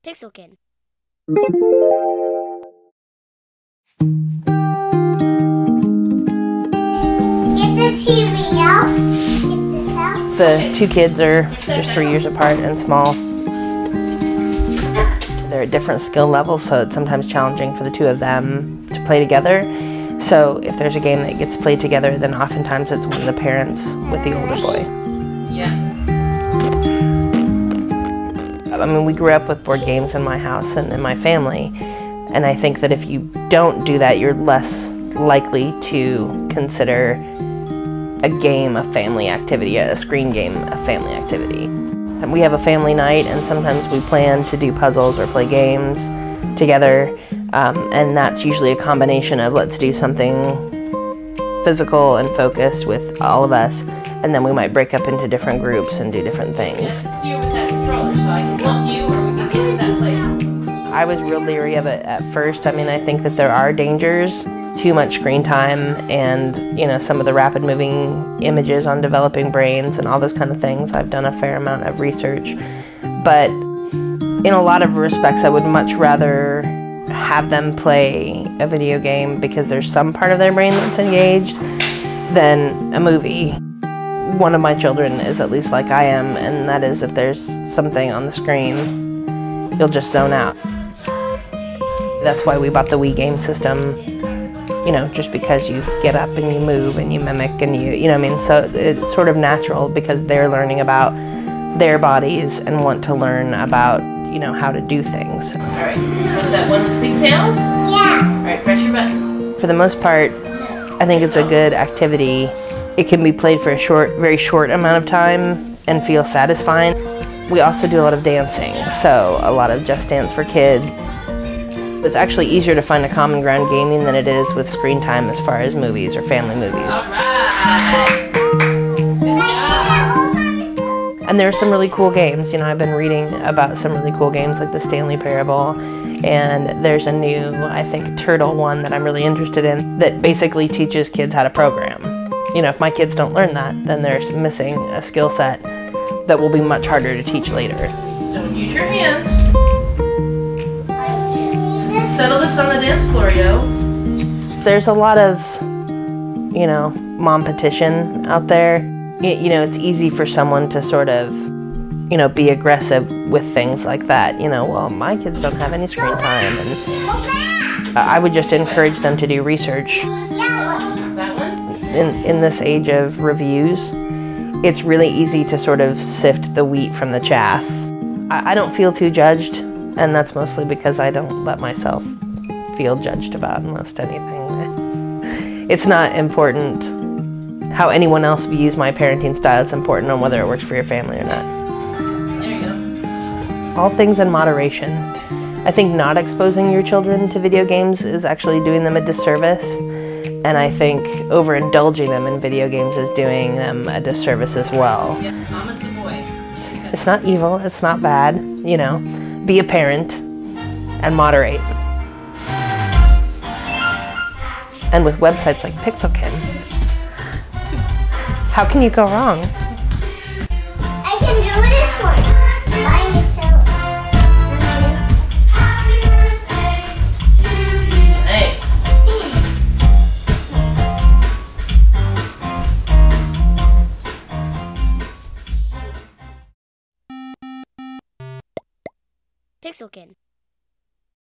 Pixelkin. Get the TV out. Get this out. The two kids are just 3 years apart and small. They're at different skill levels, so it's sometimes challenging for the two of them to play together. So if there's a game that gets played together, then oftentimes it's one of the parents with the older boy. Yeah. I mean, we grew up with board games in my house and in my family, and I think that if you don't do that, you're less likely to consider a game a family activity, a screen game a family activity. And we have a family night, and sometimes we plan to do puzzles or play games together, and that's usually a combination of let's do something physical and focused with all of us, and then we might break up into different groups and do different things. Steer with that controller so I can help you or we can get to that place. I was real leery of it at first. I mean, I think that there are dangers. Too much screen time and, you know, some of the rapid moving images on developing brains and all those kind of things. I've done a fair amount of research. But in a lot of respects, I would much rather have them play a video game because there's some part of their brain that's engaged than a movie. One of my children is at least like I am, and that is if there's something on the screen, you'll just zone out. That's why we bought the Wii game system, you know, just because you get up and you move and you mimic and you know what I mean? So it's sort of natural because they're learning about their bodies and want to learn about, you know, how to do things. All right, go to that one with pigtails? Yeah. All right, press your button. For the most part, I think it's a good activity. It can be played for a very short amount of time and feel satisfying. We also do a lot of dancing, so a lot of Just Dance for Kids. It's actually easier to find a common ground gaming than it is with screen time as far as movies or family movies. All right. Good job. And there are some really cool games. You know, I've been reading about some really cool games like the Stanley Parable, and there's a new, I think, Turtle one that I'm really interested in that basically teaches kids how to program. You know, if my kids don't learn that, then they're missing a skill set that will be much harder to teach later. Don't use your hands. Settle this on the dance floor, yo. There's a lot of, you know, mom petition out there. You know, it's easy for someone to sort of, you know, be aggressive with things like that. You know, well, my kids don't have any screen time. And I would just encourage them to do research. That one? In this age of reviews, it's really easy to sort of sift the wheat from the chaff. I don't feel too judged, and that's mostly because I don't let myself feel judged about most anything. It's not important how anyone else views my parenting style. It's important on whether it works for your family or not. There you go. All things in moderation. I think not exposing your children to video games is actually doing them a disservice. And I think overindulging them in video games is doing them a disservice as well. Yeah, Mama's the boy. It's not evil, it's not bad, you know. Be a parent and moderate. And with websites like Pixelkin, how can you go wrong? I can do this one by myself. Nice. Pixelkin.